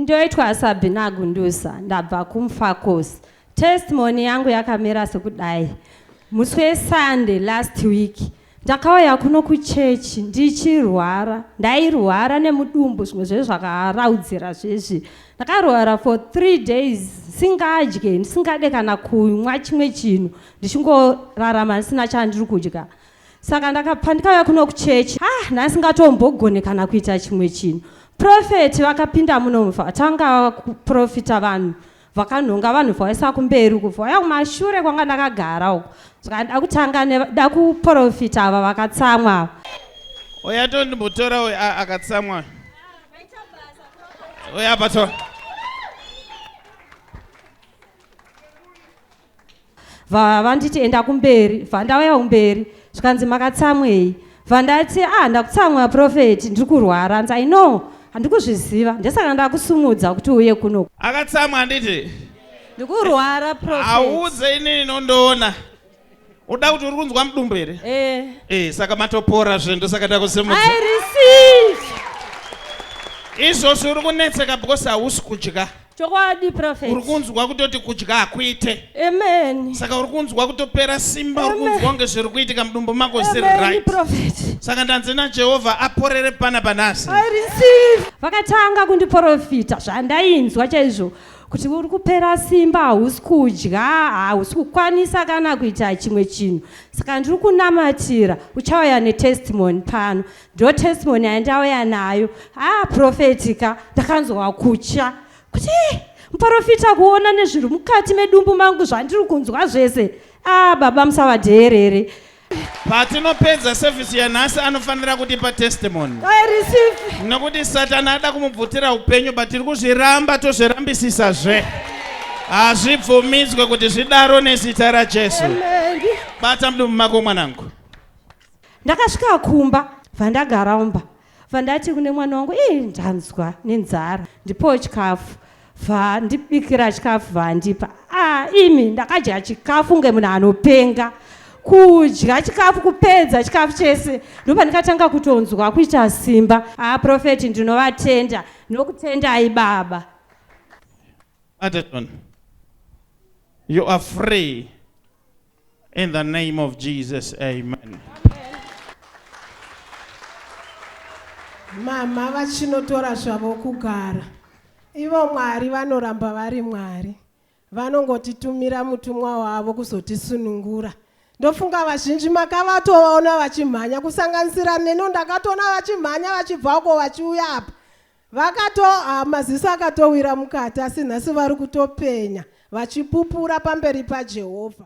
Ndoitwa Sabina Gundusa ndabva kuMfakosi. Testimony yangu yakamira sekudai. Musi weSunday last week ndakauya kuno kuchechi ndichirwara. Ndairwara nemudumbu zvimwe zvezvakaraudzira zvezvi. Ndakarwara for 3 days singadye ndisingade kana kumwa chimwe chinhu ndichingorarama ndisina chandiri kudya. Saka ndakauya kuno kuchechi ndasingatombogone kana kuita chimwe chinhu. Prophet vakapinda munomva vatanga kuprofita vanhu vakanhonga vanhu vaisa kumberi kuvaya kumashure kwanga ndakagara uko. Saka ndakutanga ndakuprofita ava vakatsamwa. Oya tondimbotora uya akatsamwa. Oya pato. Vanditi enda kumberi, vandauya kumberi, zvikanzi makatsamwei. Vandati ndakutsamwa prophet ndiri kurwara. Nzi I know handikuzviziva ndesaka ndakusumudza kuti uye kuno. Akatsamwa handiti? Ndikurwara prophet. Audze inini nondoona. Uda kuti uri kunzwa mudumbu here? Saka matopora zvendo saka ndakusimudza. I receive. Izvozvo uri kunetseka because hausi kudya. Chokwadi prophet. Uri kunzwa kutoti kudya hakuite. Amen. Saka uri kunzwa kutopera simba, uri kunzwa kunge zviri kuitika mudumbu mako zviri right. right. Prophet. Saka ndanzi naJehovha aporere pana panasi. I receive. Vakatanga kundiprofita zvandainzwa chaizvo kuti uri kupera simba, hausi kudya, hausi kukwanisa kana kuita chimwe chinhu. Saka ndiri kunamatira uchauya netestimony pano. Ndo testimony yandauya nayo. Prophetika ndakanzwa kutya kuti muprofita kuona nezviri mukati medumbu mangu zvandiri kunzwa zvese. Baba musavadheerere. Patinopedza service yanhasi anofanira kutipa testimony. I receive. Nokuti Satani ada kumubvutira upenyu but tiri kuzviramba tozvirambisisa zve. Hazvibvumidzwe kuti zvidaro nezita raJesu. Bata mudumbu mako mwanangu. Ndakasvika kumba vandagara umba. Vandati kune mwana wangu ndanzwa nenzara ndipo chikafu. Vandibikira chikafu vandipa. Imi ndakadya chikafu nge munhu anopenga. Kudya chikafu kupedza chikafu chese ndopa ndikatanga kutonzwa kuita simba. Prophet ndinovatenda nokutendai baba. Adeton, you are free in the name of Jesus. Amen. Mama vachinotora zvavo kugara. Ivo Mwari vanoramba vari Mwari. Vanongotitumira mutumwa wavo kuzotisunungura. Ndofunga vazhinji makavatoona vachimhanya kusanganisira neno ndakatoona vachimhanya vachibvako vachiuya apa. Maziso akatowira mukati asi nhasi vari kutopenya vachipupura pamberi paJehovha.